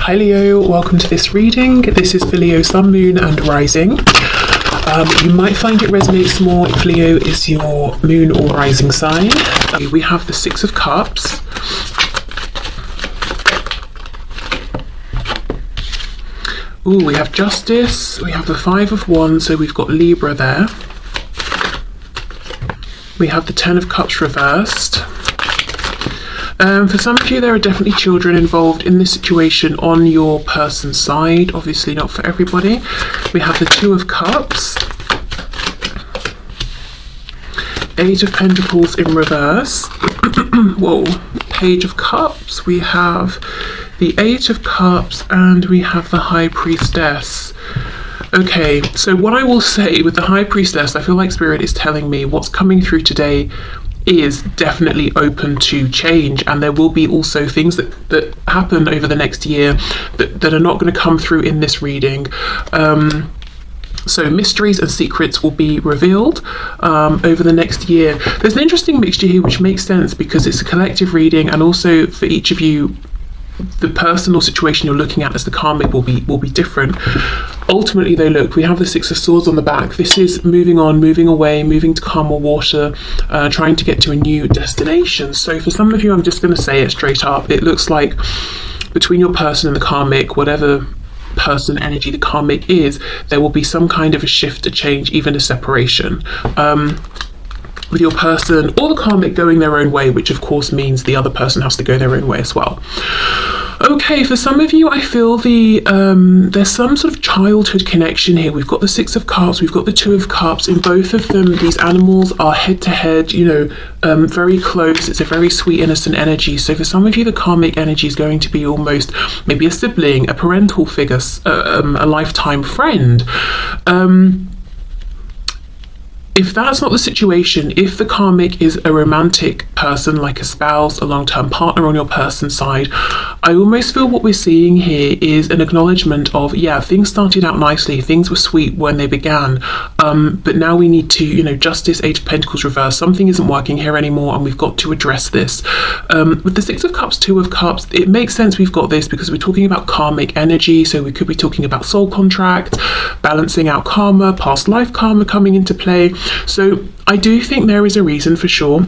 Hi Leo, welcome to this reading. This is for Leo Sun, Moon and Rising. You might find it resonates more if Leo is your Moon or Rising sign. We have the Six of Cups. Ooh, we have Justice, we have the Five of Wands, so we've got Libra there. We have the Ten of Cups reversed. For some of you, there are definitely children involved in this situation on your person's side. Obviously not for everybody. We have the Two of Cups. Eight of Pentacles in reverse. Whoa. Page of Cups. We have the Eight of Cups and we have the High Priestess. Okay, so what I will say with the High Priestess, I feel like Spirit is telling me what's coming through today is definitely open to change, and there will be also things that happen over the next year that are not going to come through in this reading. So mysteries and secrets will be revealed over the next year. There's an interesting mixture here which makes sense because it's a collective reading, and also for each of you the personal situation you're looking at as the karmic will be different. Ultimately though, look, we have the Six of Swords on the back. This is moving on, moving away, moving to calmer water, trying to get to a new destination. So for some of you, I'm just going to say it straight up, it looks like between your person and the karmic, whatever person energy the karmic is, there will be some kind of a shift, a change, even a separation. With your person or the karmic going their own way, which of course means the other person has to go their own way as well. Okay, for some of you, I feel there's some sort of childhood connection here. We've got the Six of Cups, we've got the Two of Cups. In both of them, these animals are head to head, very close. It's a very sweet, innocent energy. So for some of you, the karmic energy is going to be almost maybe a sibling, a parental figure, a lifetime friend. If that's not the situation, if the karmic is a romantic person, like a spouse, a long-term partner on your person's side, I almost feel what we're seeing here is an acknowledgement of, yeah, things started out nicely, things were sweet when they began, but now we need to, Justice, Eight of Pentacles reverse, something isn't working here anymore and we've got to address this. With the Six of Cups, Two of Cups, it makes sense we've got this because we're talking about karmic energy, so we could be talking about soul contract, balancing out karma, past life karma coming into play. So I do think there is a reason for sure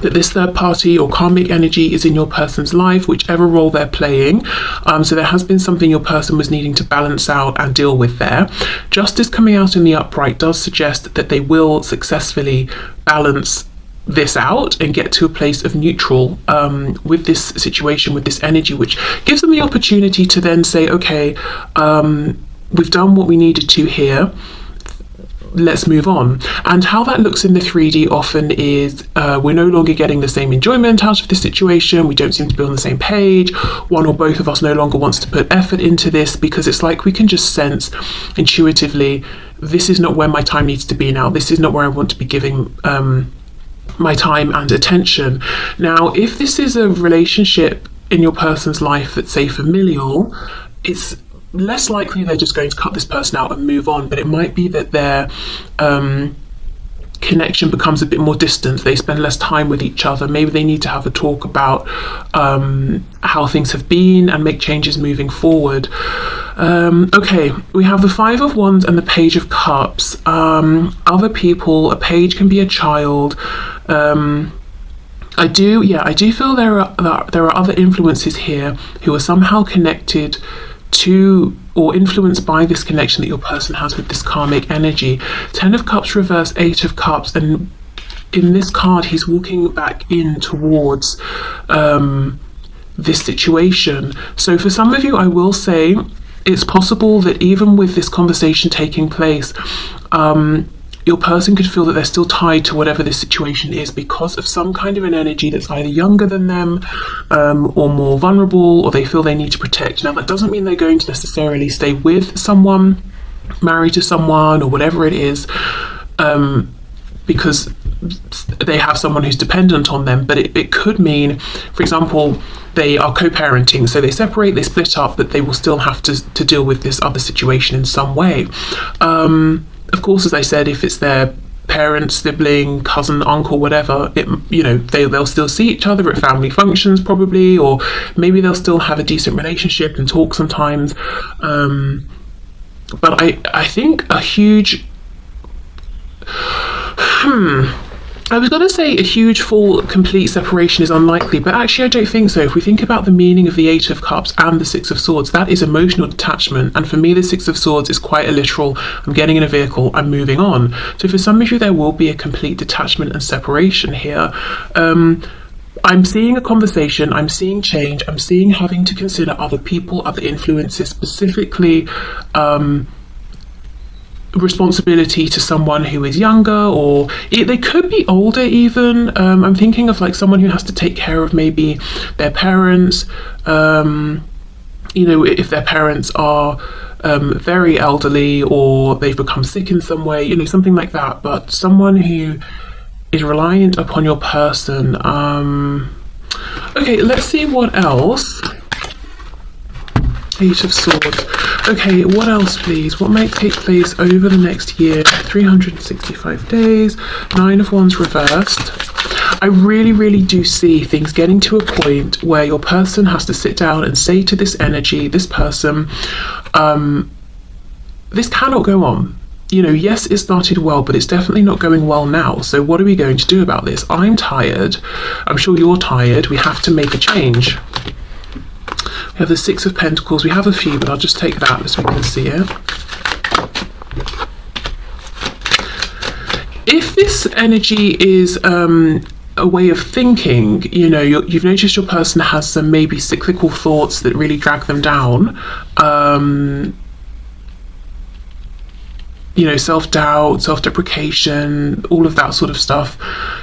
that this third party or karmic energy is in your person's life, whichever role they're playing. So there has been something your person was needing to balance out and deal with there. Justice coming out in the upright does suggest that they will successfully balance this out and get to a place of neutral with this situation, with this energy, which gives them the opportunity to then say, okay, we've done what we needed to here, let's move on. And how that looks in the 3D often is we're no longer getting the same enjoyment out of this situation, we don't seem to be on the same page, one or both of us no longer wants to put effort into this because it's like we can just sense intuitively, this is not where my time needs to be now, this is not where I want to be giving my time and attention. Now, if this is a relationship in your person's life that's, say, familial, it's less likely they're just going to cut this person out and move on, but it might be that their connection becomes a bit more distant, they spend less time with each other, maybe they need to have a talk about how things have been and make changes moving forward. Okay, we have the Five of Wands and the Page of Cups. Other people, a page can be a child. I do feel there are other influences here who are somehow connected to or influenced by this connection that your person has with this karmic energy. Ten of Cups reverse, Eight of Cups, and in this card he's walking back in towards this situation. So for some of you, I will say it's possible that even with this conversation taking place, your person could feel that they're still tied to whatever this situation is because of some kind of an energy that's either younger than them or more vulnerable, or they feel they need to protect. Now, that doesn't mean they're going to necessarily stay with someone, married to someone, or whatever it is, because they have someone who's dependent on them, but it could mean, for example, they are co-parenting, so they separate, they split up, but they will still have to deal with this other situation in some way. Of course, as I said, if it's their parent, sibling, cousin, uncle, whatever, they'll still see each other at family functions probably, or maybe they'll still have a decent relationship and talk sometimes. But I think a huge I was going to say a huge full complete separation is unlikely, but actually I don't think so. If we think about the meaning of the Eight of Cups and the Six of Swords, that is emotional detachment, and for me the Six of Swords is quite a literal, I'm getting in a vehicle, I'm moving on. So for some of you there will be a complete detachment and separation here. I'm seeing a conversation, I'm seeing change, I'm seeing having to consider other people, other influences, specifically responsibility to someone who is younger, or they could be older even. I'm thinking of like someone who has to take care of maybe their parents, if their parents are very elderly or they've become sick in some way, something like that, but someone who is reliant upon your person. Okay, let's see what else. Eight of Swords. Okay, what else please? What might take place over the next year? 365 days. Nine of Wands reversed. I really, really do see things getting to a point where your person has to sit down and say to this energy, this person, this cannot go on. Yes, it started well, but it's definitely not going well now. So what are we going to do about this? I'm tired. I'm sure you're tired. We have to make a change. We have the Six of Pentacles. We have a few, but I'll just take that so we can see it. If this energy is a way of thinking, you've noticed your person has some maybe cyclical thoughts that really drag them down. Self-doubt, self-deprecation, all of that sort of stuff.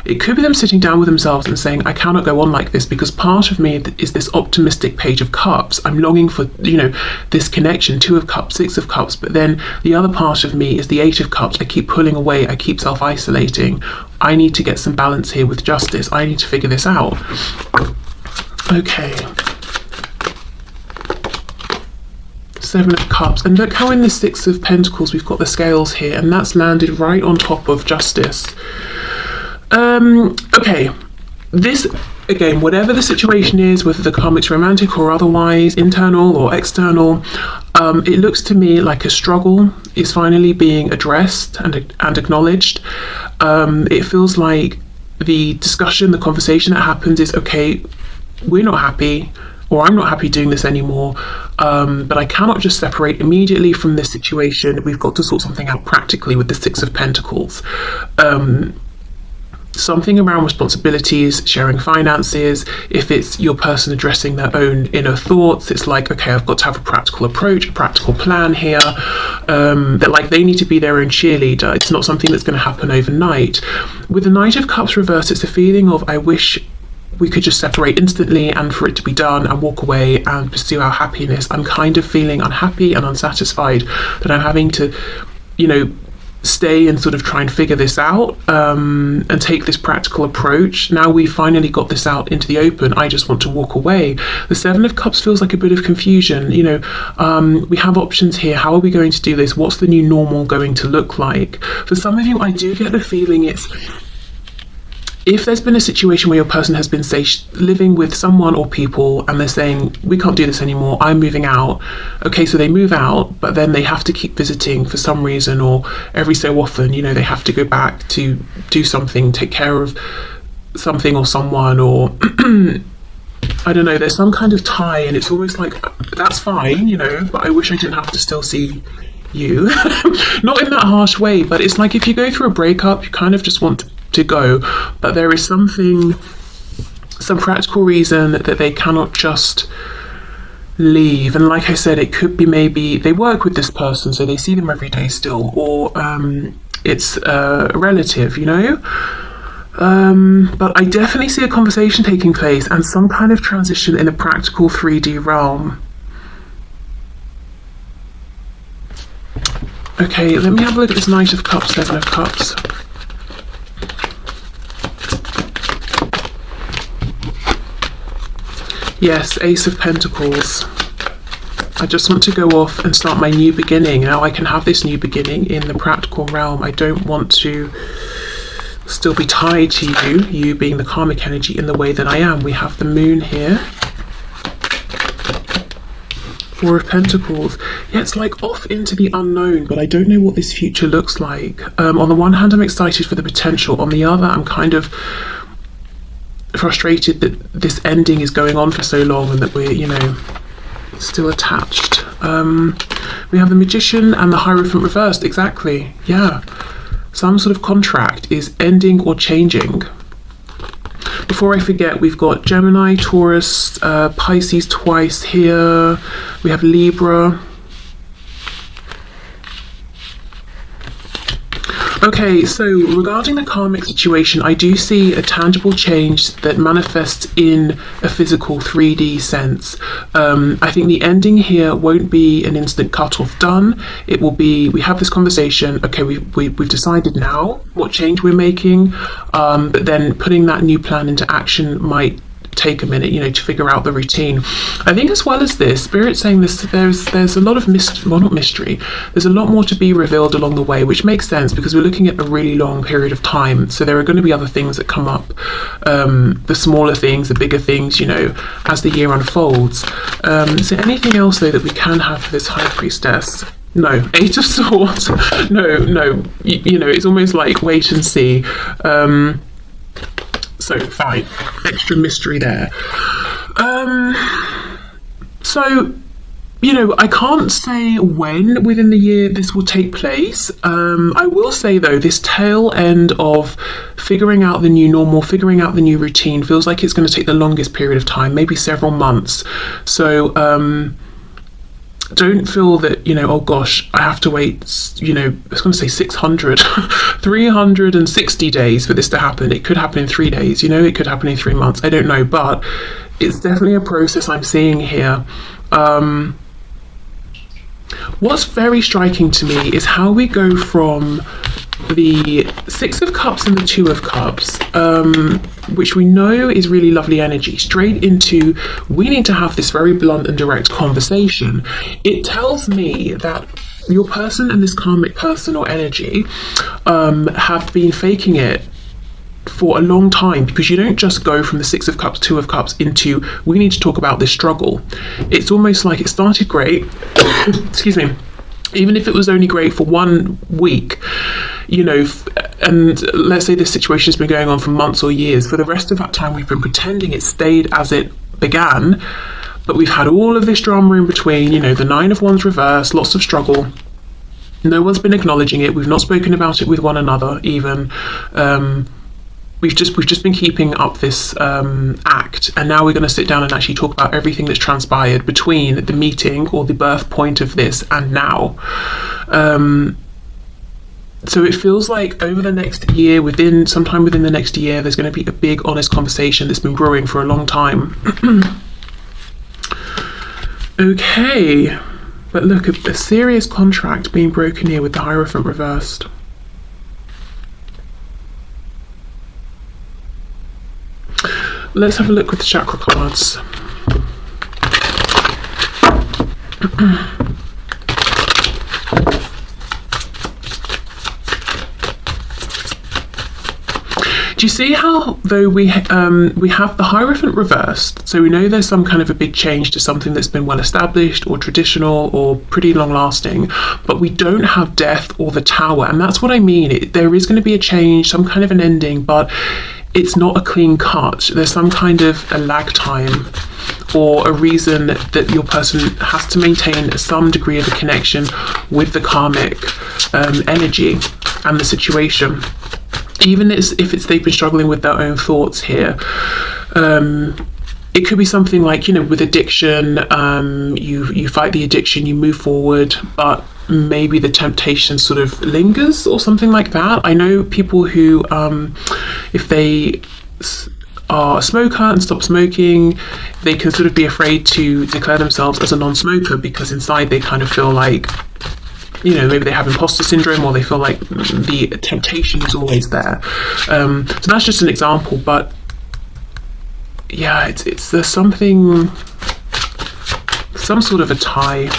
It could be them sitting down with themselves and saying, I cannot go on like this, because part of me is this optimistic Page of Cups. I'm longing for, this connection, Two of Cups, Six of Cups, but then the other part of me is the Eight of Cups. I keep pulling away, I keep self-isolating. I need to get some balance here with justice. I need to figure this out. Okay. Seven of Cups, and look how in the Six of Pentacles we've got the scales here, and that's landed right on top of justice. Okay, this again, whatever the situation is, whether the karmic's romantic or otherwise, internal or external, it looks to me like a struggle is finally being addressed and acknowledged. It feels like the discussion, the conversation that happens is, okay, we're not happy, or I'm not happy doing this anymore, but I cannot just separate immediately from this situation. We've got to sort something out practically with the Six of Pentacles. Something around responsibilities, sharing finances. If it's your person addressing their own inner thoughts, it's like, okay, I've got to have a practical approach, a practical plan here. That like they need to be their own cheerleader. It's not something that's going to happen overnight. With the Knight of Cups reversed, it's a feeling of, I wish we could just separate instantly and for it to be done and walk away and pursue our happiness. I'm kind of feeling unhappy and unsatisfied that I'm having to, stay and sort of try and figure this out, and take this practical approach. Now we finally got this out into the open, I just want to walk away. The Seven of Cups feels like a bit of confusion. We have options here. How are we going to do this? What's the new normal going to look like? For some of you, I do get the feeling it's, if there's been a situation where your person has been, say, living with someone or people and they're saying, we can't do this anymore, I'm moving out. Okay, so they move out, but then they have to keep visiting for some reason, or every so often, they have to go back to do something, take care of something or someone, or I don't know, there's some kind of tie, and it's almost like, that's fine, but I wish I didn't have to still see you. Not in that harsh way, but it's like if you go through a breakup, you kind of just want to go, but there is some practical reason that they cannot just leave. And like I said, it could be maybe they work with this person, so they see them every day still, or it's a relative, but I definitely see a conversation taking place and some kind of transition in the practical 3D realm. Okay, let me have a look at this Knight of Cups, Seven of Cups. Yes, Ace of Pentacles. I just want to go off and start my new beginning. Now I can have this new beginning in the practical realm. I don't want to still be tied to you, you being the karmic energy, in the way that I am. We have the moon here. Four of Pentacles. Yeah, it's like off into the unknown, but I don't know what this future looks like. On the one hand, I'm excited for the potential. On the other, I'm kind of frustrated that this ending is going on for so long and that we're, you know, still attached. We have the Magician and the Hierophant reversed. Exactly. Yeah. Some sort of contract is ending or changing. Before I forget, we've got Gemini, Taurus, Pisces twice here. We have Libra. Okay, so regarding the karmic situation, I do see a tangible change that manifests in a physical 3D sense. I think the ending here won't be an instant cut-off done. It will be, we have this conversation, okay, we've decided now what change we're making, but then putting that new plan into action might take a minute, you know, to figure out the routine. I think as well as this, Spirit's saying this, there's a lot of not mystery, there's a lot more to be revealed along the way, which makes sense because we're looking at a really long period of time. So there are going to be other things that come up, the smaller things, the bigger things, you know, as the year unfolds. Is there anything else though that we can have for this High Priestess? No. Eight of Swords. No, you know, it's almost like wait and see. So fine, extra mystery there. So, you know, I can't say when within the year this will take place. I will say though, this tail end of figuring out the new normal, figuring out the new routine feels like it's going to take the longest period of time, maybe several months. So don't feel that, you know, oh gosh, I have to wait, you know, I was going to say 600, 360 days for this to happen. It could happen in 3 days, you know, it could happen in 3 months. I don't know, but it's definitely a process I'm seeing here. What's very striking to me is how we go from the Six of Cups and the Two of Cups, which we know is really lovely energy, straight into we need to have this very blunt and direct conversation. It tells me that your person and this karmic person or energy have been faking it for a long time, because you don't just go from the Six of Cups, Two of Cups into we need to talk about this struggle. It's almost like it started great excuse me, even if it was only great for 1 week, you know, and let's say this situation has been going on for months or years, for the rest of that time we've been pretending it stayed as it began, but we've had all of this drama in between, you know, the Nine of Wands reversed, lots of struggle, no one's been acknowledging it, we've not spoken about it with one another even. We've just been keeping up this act, and now we're going to sit down and actually talk about everything that's transpired between the meeting or the birth point of this and now. So it feels like over the next year, sometime within the next year, there's going to be a big honest conversation that's been brewing for a long time. Okay, but look, a serious contract being broken here with the Hierophant reversed. Let's have a look with the chakra cards. Do you see how, though we have the Hierophant reversed, so we know there's some kind of a big change to something that's been well established or traditional or pretty long lasting, but we don't have Death or the Tower, and that's what I mean. There is going to be a change, some kind of an ending, but it's not a clean cut. There's some kind of a lag time or a reason that your person has to maintain some degree of a connection with the karmic energy and the situation. Even if they've been struggling with their own thoughts here. It could be something like, you know, with addiction, you fight the addiction, you move forward, but maybe the temptation sort of lingers or something like that. I know people who, if they are a smoker and stop smoking, they can sort of be afraid to declare themselves as a non-smoker because inside they kind of feel like, you know, maybe they have imposter syndrome, or they feel like the temptation is always there. So that's just an example, but yeah, there's something, some sort of a tie,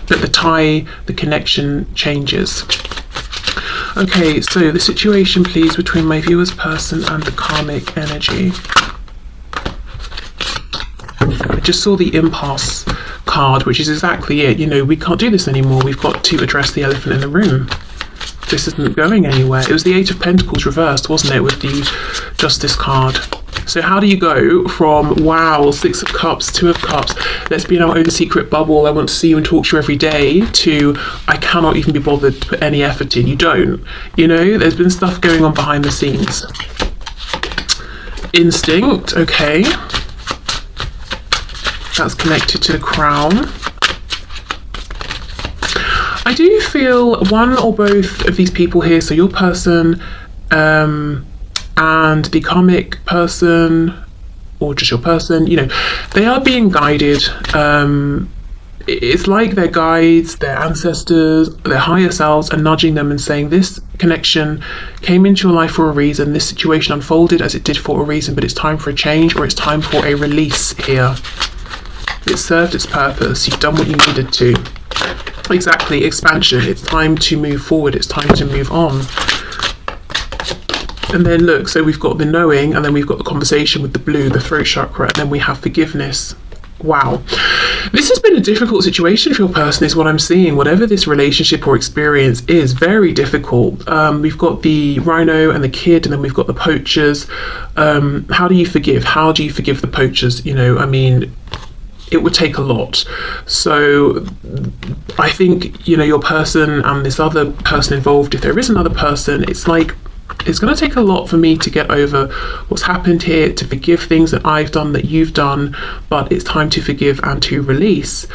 but the connection changes. Okay, so the situation, please, between my viewer's person and the karmic energy. I just saw the impasse card, which is exactly it. You know, we can't do this anymore. We've got to address the elephant in the room. This isn't going anywhere. It was the Eight of Pentacles reversed, wasn't it, with the Justice card. So how do you go from, wow, Six of Cups, Two of Cups, let's be in our own secret bubble, I want to see you and talk to you every day, to I cannot even be bothered to put any effort in? You don't. You know, there's been stuff going on behind the scenes. Instinct, okay. That's connected to the Crown. I do feel one or both of these people here, so your person and the karmic person, or just your person, you know, they are being guided. It's like their guides, their ancestors, their higher selves are nudging them and saying, this connection came into your life for a reason, this situation unfolded as it did for a reason, but it's time for a change, or it's time for a release here. It served its purpose, you've done what you needed to. Exactly, expansion, it's time to move forward, it's time to move on. And then look, so we've got the knowing, and then we've got the conversation with the blue, the throat chakra, and then we have forgiveness. Wow. This has been a difficult situation for your person, is what I'm seeing. Whatever this relationship or experience is, very difficult. We've got the rhino and the kid, and then we've got the poachers. How do you forgive? How do you forgive the poachers? You know, I mean, it would take a lot. So I think, you know, your person and this other person involved, if there is another person, it's like, it's going to take a lot for me to get over what's happened here, to forgive things that I've done, that you've done, but it's time to forgive and to release.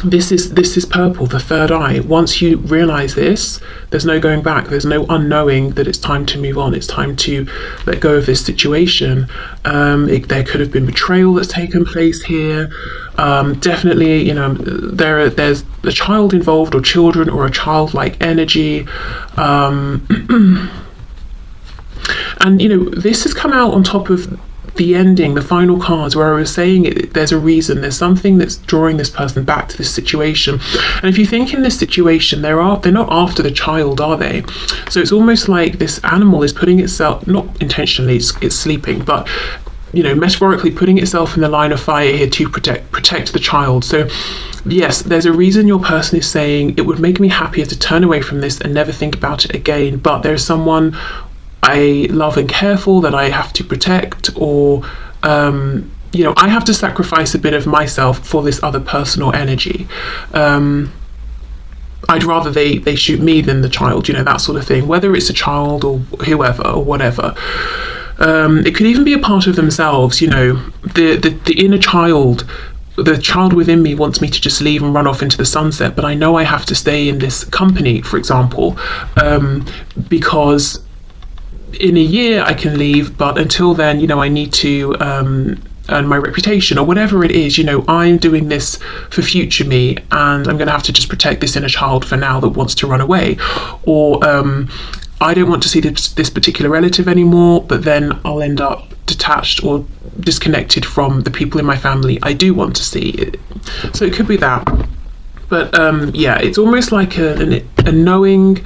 This is purple, the third eye. Once you realize this, there's no going back. There's no unknowing that it's time to move on. It's time to let go of this situation. There could have been betrayal that's taken place here. Definitely, you know, there's a child involved, or children, or a childlike energy. And you know, this has come out on top of the ending, the final cards, where I was saying there's a reason, there's something that's drawing this person back to this situation. And if you think in this situation, they're not after the child, are they? So it's almost like this animal is putting itself, not intentionally, it's sleeping, but you know, metaphorically putting itself in the line of fire here to protect the child. So yes, there's a reason your person is saying, it would make me happier to turn away from this and never think about it again, but there's someone I love and care for that I have to protect, or you know, I have to sacrifice a bit of myself for this other person or energy. I'd rather they shoot me than the child, you know, that sort of thing, whether it's a child or whoever or whatever. It could even be a part of themselves, you know, the inner child. The child within me wants me to just leave and run off into the sunset, but I know I have to stay in this company, for example, because in a year I can leave, but until then, you know, I need to earn my reputation, or whatever it is. You know, I'm doing this for future me, and I'm going to have to just protect this inner child for now that wants to run away. Or I don't want to see this particular relative anymore, but then I'll end up detached or disconnected from the people in my family I do want to see. So it could be that. But yeah, it's almost like a knowing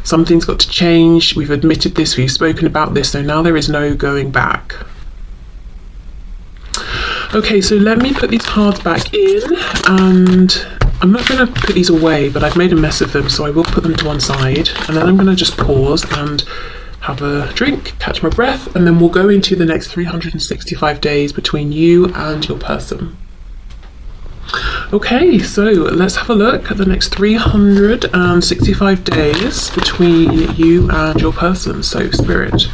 something's got to change. We've admitted this, we've spoken about this, so now there is no going back. Okay, so let me put these cards back in, and I'm not going to put these away, but I've made a mess of them, so I will put them to one side, and then I'm going to just pause and have a drink, catch my breath, and then we'll go into the next 365 days between you and your person. Okay, so let's have a look at the next 365 days between you and your person. So, Spirit,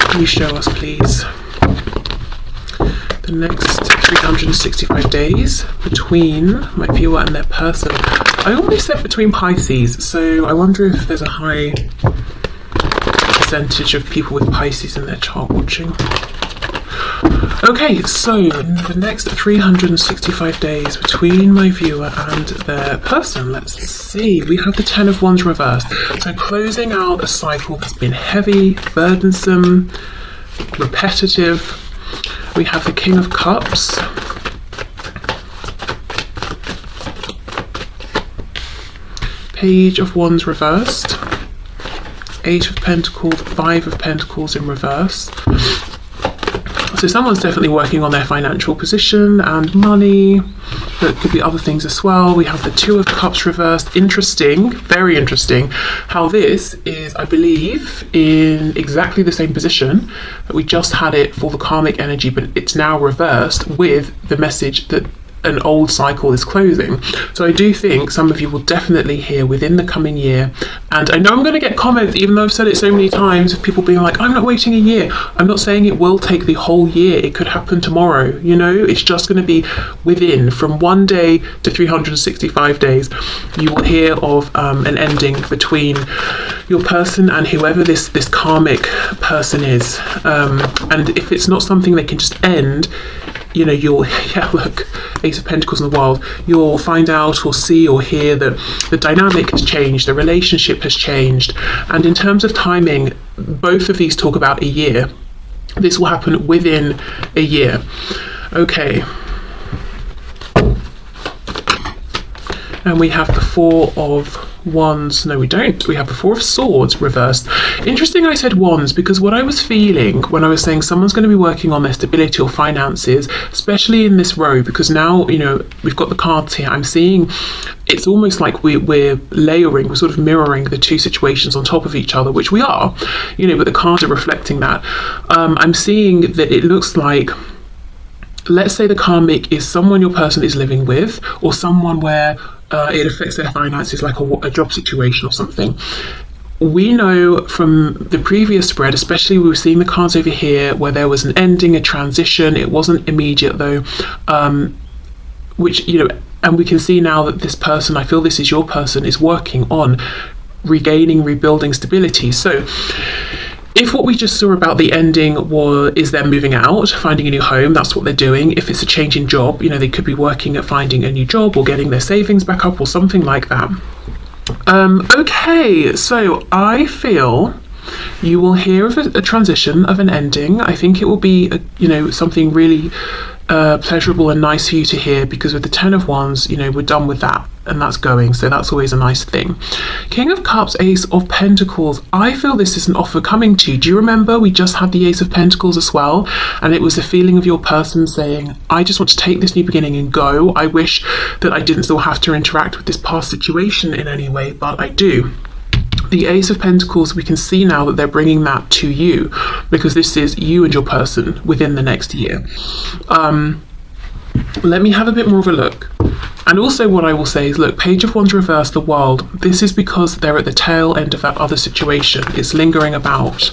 can you show us, please, the next 365 days between my viewer and their person? I always said between Pisces, so I wonder if there's a high percentage of people with Pisces in their chart watching. Okay, so the next 365 days between my viewer and their person. Let's see, we have the Ten of Wands reversed. So closing out a cycle that's been heavy, burdensome, repetitive. We have the King of Cups. Page of Wands reversed. Eight of Pentacles, Five of Pentacles in reverse. So someone's definitely working on their financial position and money. There could be other things as well. We have the Two of Cups reversed. Interesting, very interesting, how this is, I believe, in exactly the same position that we just had it for the karmic energy, but it's now reversed with the message that an old cycle is closing. So I do think some of you will definitely hear within the coming year, and I know I'm going to get comments, even though I've said it so many times, of people being like, I'm not waiting a year. I'm not saying it will take the whole year. It could happen tomorrow. You know, it's just going to be within, from 1 day to 365 days, you will hear of an ending between your person and whoever this karmic person is. And if it's not something that can just end, you know, you'll, yeah, look, Ace of Pentacles in the World, you'll find out or see or hear that the dynamic has changed, the relationship has changed. And in terms of timing, both of these talk about a year. This will happen within a year. Okay. And we have the Four of Wands. No, we don't. We have the Four of Swords reversed. Interesting I said wands, because what I was feeling when I was saying someone's going to be working on their stability or finances, especially in this row, because now, you know, we've got the cards here, I'm seeing it's almost like we're layering, we're sort of mirroring the two situations on top of each other, which we are, you know, but the cards are reflecting that. I'm seeing that it looks like, let's say the karmic is someone your person is living with, or someone where it affects their finances, like a job situation or something. We know from the previous spread, especially we were seeing the cards over here where there was an ending, a transition. It wasn't immediate though, which, you know, and we can see now that this person, I feel this is your person, is working on regaining, rebuilding stability. So if what we just saw about the ending is them moving out, finding a new home, that's what they're doing. If it's a change in job, you know, they could be working at finding a new job or getting their savings back up or something like that. Okay, so I feel you will hear of a transition, of an ending. I think it will be, you know, something really pleasurable and nice for you to hear, because with the Ten of Wands, you know, we're done with that and that's going, so that's always a nice thing. King of Cups, Ace of Pentacles. I feel this is an offer coming to you. Do you remember we just had the Ace of Pentacles as well, and it was the feeling of your person saying, I just want to take this new beginning and go. I wish that I didn't still have to interact with this past situation in any way, but I do. The Ace of Pentacles, we can see now that they're bringing that to you, because this is you and your person within the next year. Let me have a bit more of a look. And also what I will say is, look, Page of Wands reversed, the World. This is because they're at the tail end of that other situation. It's lingering about.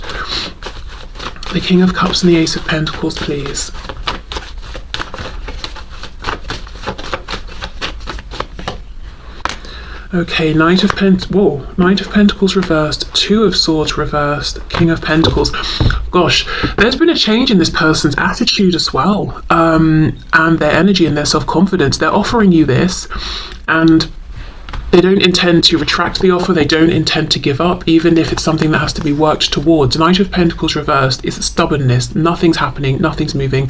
The King of Cups and the Ace of Pentacles, please. Okay, Knight of Pentacles reversed, Two of Swords reversed, King of Pentacles. Gosh, there's been a change in this person's attitude as well, and their energy and their self-confidence. They're offering you this, and they don't intend to retract the offer. They don't intend to give up, even if it's something that has to be worked towards. Knight of Pentacles reversed is stubbornness. Nothing's happening, nothing's moving,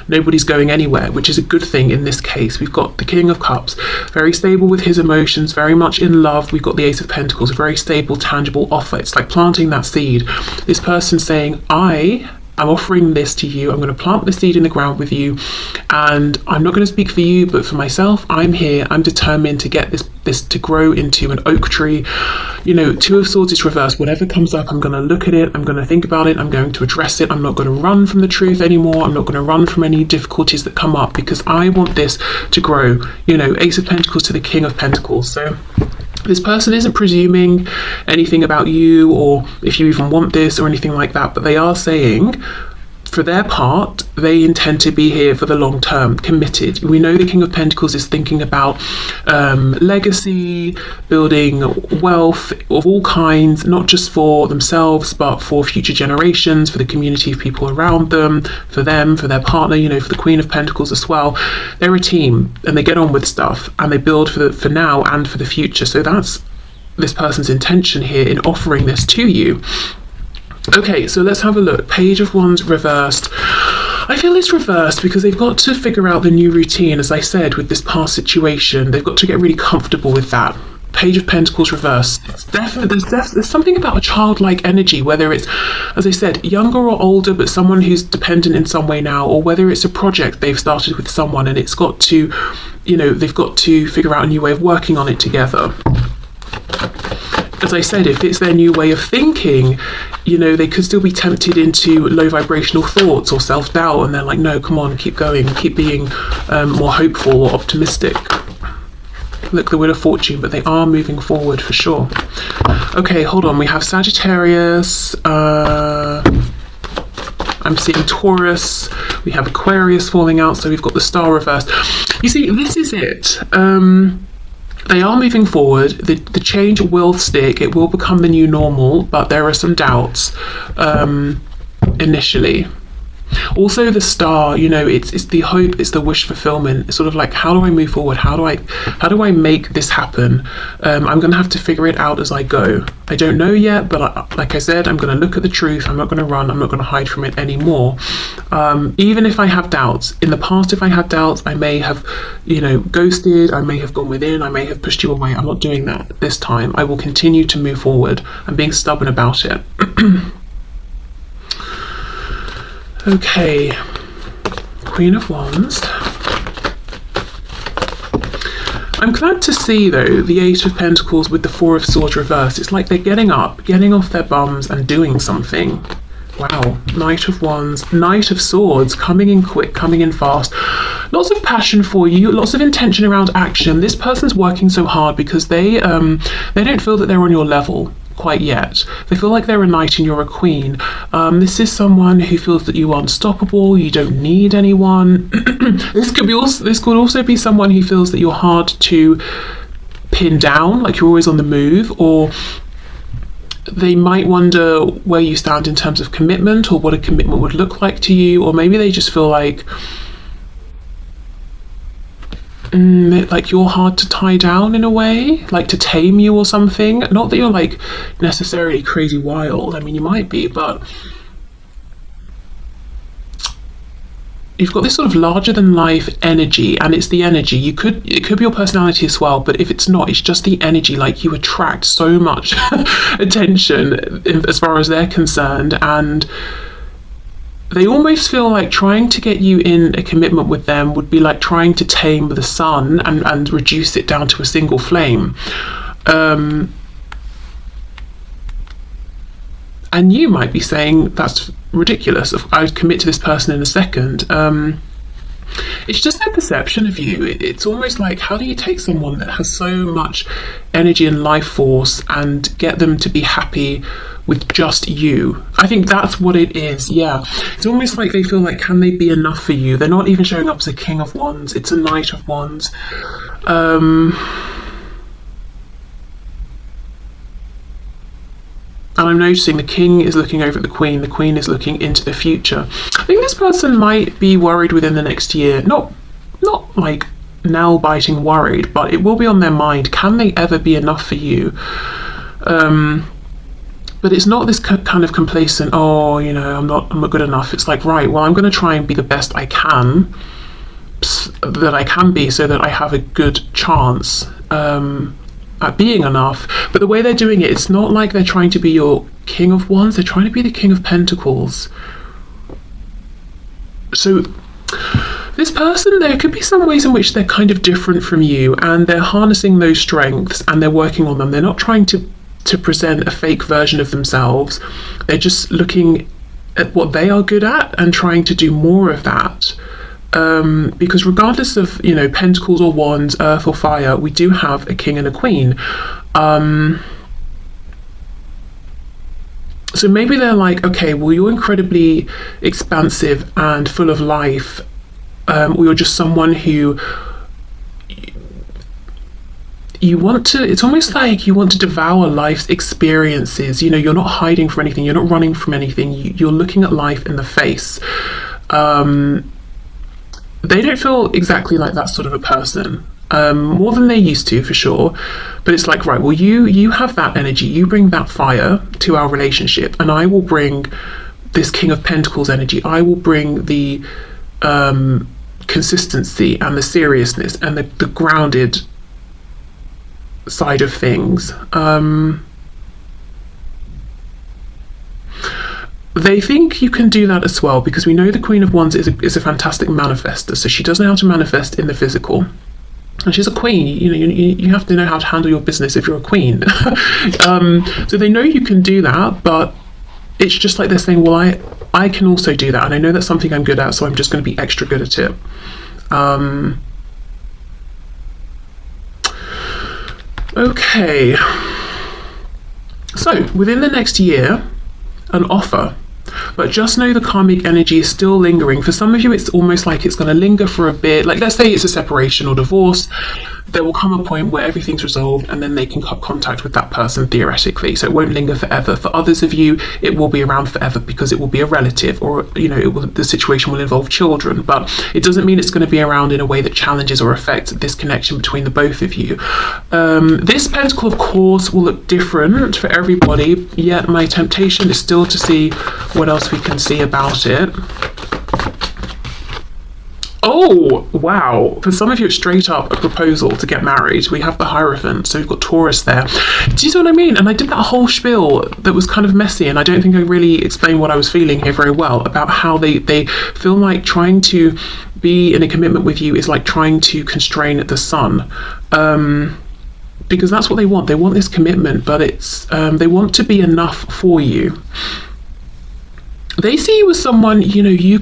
nobody's going anywhere, which is a good thing in this case. We've got the King of Cups, very stable with his emotions, very much in love. We've got the Ace of Pentacles, a very stable, tangible offer. It's like planting that seed. This person saying, I'm offering this to you. I'm going to plant the seed in the ground with you, and I'm not going to speak for you, but for myself, I'm here. I'm determined to get this to grow into an oak tree. You know, Two of Swords is reversed. Whatever comes up, I'm going to look at it. I'm going to think about it. I'm going to address it. I'm not going to run from the truth anymore. I'm not going to run from any difficulties that come up, because I want this to grow. You know, Ace of Pentacles to the King of Pentacles. So this person isn't presuming anything about you, or if you even want this or anything like that, but they are saying, for their part, they intend to be here for the long term, committed. We know the King of Pentacles is thinking about legacy, building wealth of all kinds, not just for themselves, but for future generations, for the community of people around them, for their partner, you know, for the Queen of Pentacles as well. They're a team, and they get on with stuff, and they build for now and for the future. So that's this person's intention here in offering this to you. Okay, so let's have a look. Page of Wands reversed. I feel it's reversed because they've got to figure out the new routine, as I said, with this past situation. They've got to get really comfortable with that. Page of Pentacles reversed. It's definitely there's something about a childlike energy, whether it's, as I said, younger or older, but someone who's dependent in some way now, or whether it's a project they've started with someone and it's got to, they've got to figure out a new way of working on it together. As I said, if it's their new way of thinking, they could still be tempted into low vibrational thoughts or self-doubt, and they're like, no, come on, keep going, keep being more hopeful or optimistic. Look, the Wheel of Fortune, but they are moving forward for sure. Okay, hold on, we have Sagittarius, I'm seeing Taurus, we have Aquarius falling out, so we've got the Star reversed. You see, this is it. They are moving forward. The change will stick. It will become the new normal, but there are some doubts initially. Also, the Star, it's the hope, it's the wish fulfillment. It's sort of like, how do I move forward? How do I make this happen? I'm going to have to figure it out as I go. I don't know yet, but like I said, I'm going to look at the truth. I'm not going to run. I'm not going to hide from it anymore. Even if I have doubts. In the past, if I had doubts, I may have, ghosted. I may have gone within. I may have pushed you away. I'm not doing that this time. I will continue to move forward. I'm being stubborn about it. Okay, Queen of Wands. I'm glad to see, though, the Eight of Pentacles with the Four of Swords reversed. It's like they're getting up, getting off their bums and doing something. Wow, Knight of Wands, Knight of Swords, coming in quick, coming in fast. Lots of passion for you, lots of intention around action. This person's working so hard because they don't feel that they're on your level quite yet. They feel like they're a knight and you're a queen. This is someone who feels that you are unstoppable, you don't need anyone. This could also be someone who feels that you're hard to pin down, like you're always on the move, or they might wonder where you stand in terms of commitment or what a commitment would look like to you, or maybe they just feel like you're hard to tie down in a way, like to tame you or something. Not that you're like necessarily crazy wild, I mean you might be, but you've got this sort of larger than life energy, and it's the energy. It could be your personality as well, but if it's not, it's just the energy. Like you attract so much attention as far as they're concerned, and they almost feel like trying to get you in a commitment with them would be like trying to tame the sun and reduce it down to a single flame. And you might be saying, that's ridiculous, I'd commit to this person in a second. It's just their perception of you. It's almost like, how do you take someone that has so much energy and life force and get them to be happy with just you? I think that's what it is. Yeah, it's almost like they feel like, can they be enough for you? They're not even showing up as a King of Wands, it's a Knight of Wands. And I'm noticing the King is looking over at the Queen is looking into the future. I think this person might be worried within the next year, not like nail-biting worried, but it will be on their mind. Can they ever be enough for you? But it's not this kind of complacent, I'm not good enough. It's like, right, well, I'm going to try and be the best I can, that I can be, so that I have a good chance at being enough. But the way they're doing it, it's not like they're trying to be your King of Wands, they're trying to be the King of Pentacles. So this person, there could be some ways in which they're kind of different from you, and they're harnessing those strengths and they're working on them. They're not trying to present a fake version of themselves. They're just looking at what they are good at and trying to do more of that. Because regardless of, Pentacles or Wands, Earth or Fire, we do have a King and a Queen. So maybe they're like, okay, well, you're incredibly expansive and full of life, or you're just someone who it's almost like you want to devour life's experiences. You're not hiding from anything, you're not running from anything, you're looking at life in the face. They don't feel exactly like that sort of a person, more than they used to, for sure. But it's like, right, well, you have that energy, you bring that fire to our relationship, and I will bring this King of Pentacles energy. I will bring the consistency and the seriousness and the grounded side of things. They think you can do that as well, because we know the Queen of Wands is a fantastic manifester, so she does know how to manifest in the physical. And she's a queen. You have to know how to handle your business if you're a queen. So they know you can do that, but it's just like they're saying, well, I can also do that, and I know that's something I'm good at, so I'm just going to be extra good at it. Okay. So within the next year, an offer. But just know the karmic energy is still lingering. For some of you, it's almost like it's going to linger for a bit. Like, let's say it's a separation or divorce. There will come a point where everything's resolved and then they can cut contact with that person theoretically. So it won't linger forever. For others of you, it will be around forever because it will be a relative, or, the situation will involve children. But it doesn't mean it's going to be around in a way that challenges or affects this connection between the both of you. This pentacle, of course, will look different for everybody, yet my temptation is still to see what else we can see about it. Oh, wow. For some of you, it's straight up a proposal to get married. We have the Hierophant, so we've got Taurus there. Do you see what I mean? And I did that whole spiel that was kind of messy, and I don't think I really explained what I was feeling here very well, about how they feel like trying to be in a commitment with you is like trying to constrain the sun. Because that's what they want. They want this commitment, but it's they want to be enough for you. They see you as someone, you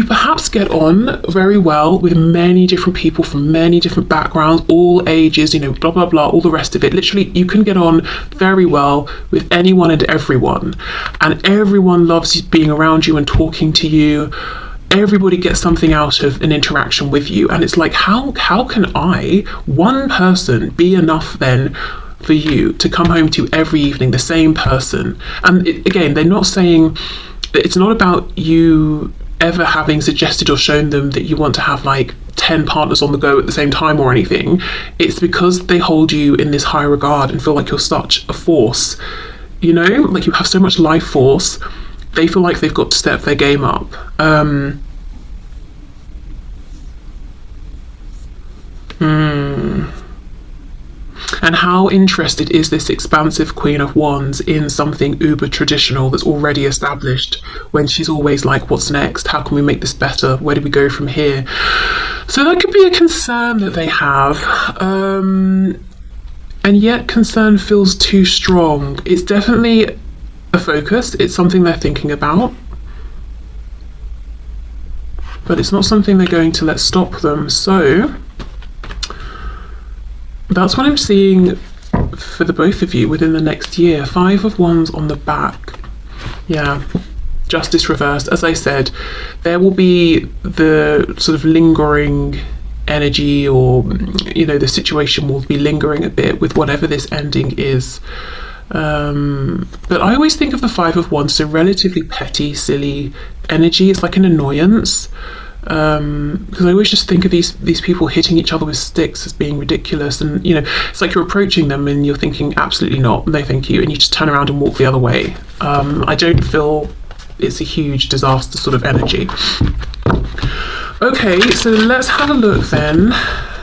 perhaps get on very well with many different people from many different backgrounds, all ages, blah, blah, blah, all the rest of it. Literally, you can get on very well with anyone and everyone. And everyone loves being around you and talking to you. Everybody gets something out of an interaction with you. And it's like, how can one person, be enough then for you to come home to every evening, the same person? And again, they're not saying... It's not about you ever having suggested or shown them that you want to have like 10 partners on the go at the same time or anything. It's because they hold you in this high regard and feel like you're such a force. Like you have so much life force. They feel like they've got to step their game up. And how interested is this expansive Queen of Wands in something uber traditional that's already established, when she's always like, what's next? How can we make this better? Where do we go from here? So that could be a concern that they have. And yet concern feels too strong. It's definitely a focus. It's something they're thinking about. But it's not something they're going to let stop them. So... that's what I'm seeing for the both of you within the next year. 5 of Wands on the back. Yeah. Justice reversed. As I said, there will be the sort of lingering energy, or, the situation will be lingering a bit with whatever this ending is. But I always think of the 5 of Wands, so relatively petty, silly energy. It's like an annoyance. Because I always just think of these people hitting each other with sticks as being ridiculous, and it's like you're approaching them and you're thinking absolutely not, no thank you, and you just turn around and walk the other way. I don't feel it's a huge disaster sort of energy. Okay, so let's have a look then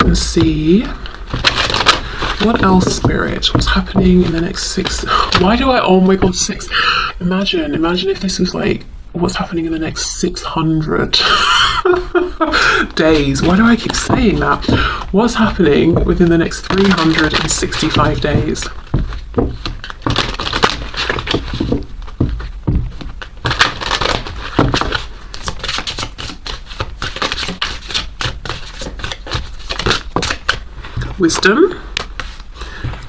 and see what else, Spirit, what's happening in the next 6. Why do I, oh my god, 6, imagine if this was like what's happening in the next 600 days. Why do I keep saying that? What's happening within the next 365 days? Wisdom.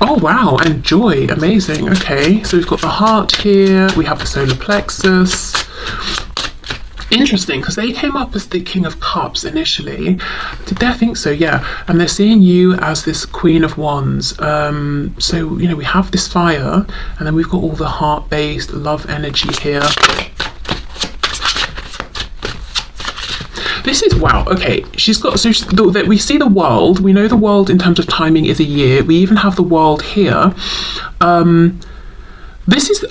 Oh wow, and joy, amazing. Okay, so we've got the heart here, we have the solar plexus. Interesting, because they came up as the King of Cups initially. Did they? I think so, yeah. And they're seeing you as this Queen of Wands. So, we have this fire, and then we've got all the heart-based love energy here. This is, wow, okay. She's got, so that we see the world. We know the world in terms of timing is a year. We even have the world here.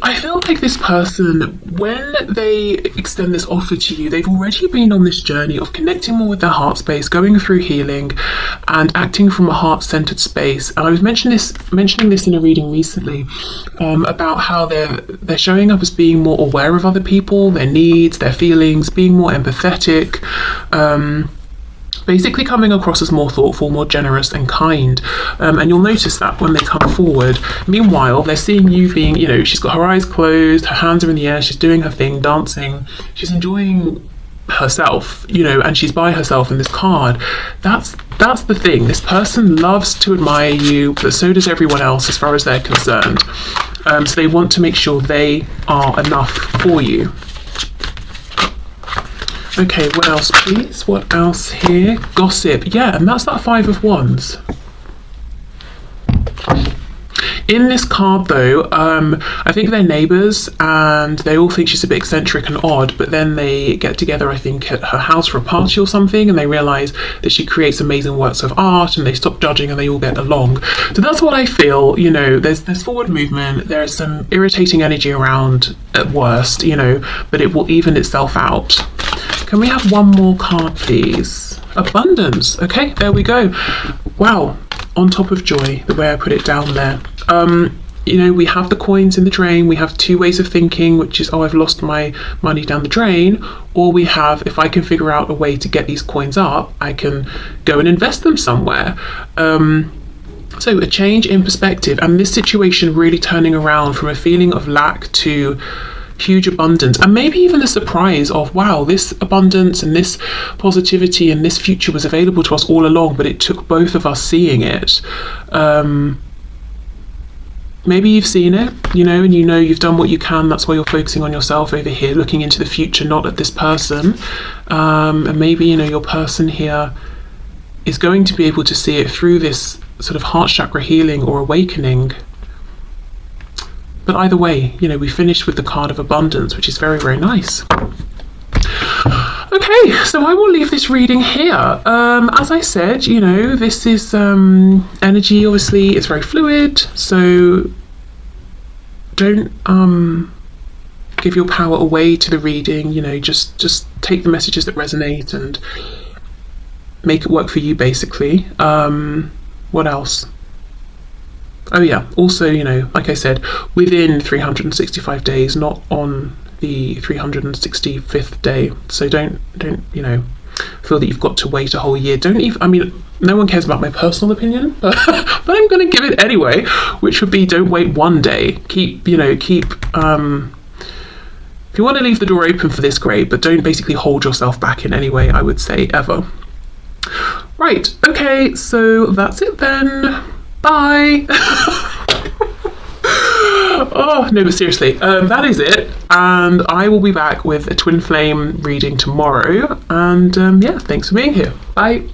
I feel like this person, when they extend this offer to you, they've already been on this journey of connecting more with their heart space, going through healing and acting from a heart-centered space. And I was mentioning this in a reading recently, about how they're showing up as being more aware of other people, their needs, their feelings, being more empathetic, basically coming across as more thoughtful, more generous and kind. And you'll notice that when they come forward. Meanwhile, they're seeing you being, she's got her eyes closed, her hands are in the air, she's doing her thing, dancing, she's enjoying herself, and she's by herself in this card. That's the thing. This person loves to admire you, but so does everyone else as far as they're concerned. So they want to make sure they are enough for you. Okay, what else, please? What else here? Gossip. Yeah, and that's that Five of Wands. In this card, though, I think they're neighbours and they all think she's a bit eccentric and odd, but then they get together, I think, at her house for a party or something, and they realise that she creates amazing works of art and they stop judging and they all get along. So that's what I feel, there's forward movement, there's some irritating energy around at worst, but it will even itself out. Can we have one more card, please? Abundance. Okay, there we go. Wow. On top of joy, the way I put it down there. We have the coins in the drain. We have two ways of thinking, which is, I've lost my money down the drain. Or we have, if I can figure out a way to get these coins up, I can go and invest them somewhere. So a change in perspective, and this situation really turning around from a feeling of lack to huge abundance, and maybe even a surprise of, wow, this abundance and this positivity and this future was available to us all along, but it took both of us seeing it. Maybe you've seen it, and you've done what you can. That's why you're focusing on yourself over here, looking into the future, not at this person. And maybe your person here is going to be able to see it through this sort of heart chakra healing or awakening. But either way, we finished with the card of abundance, which is very, very nice. Okay, so I will leave this reading here. As I said, this is energy, obviously, it's very fluid, so don't give your power away to the reading, just take the messages that resonate and make it work for you, basically. What else? Oh yeah, also, like I said, within 365 days, not on the 365th day. So don't feel that you've got to wait a whole year. No one cares about my personal opinion, but I'm going to give it anyway, which would be, don't wait one day. Keep, if you want to leave the door open for this, great, but don't basically hold yourself back in any way, I would say, ever. Right, okay, so that's it then. Bye. Oh no, but seriously, that is it, and I will be back with a twin flame reading tomorrow, and yeah, thanks for being here. Bye.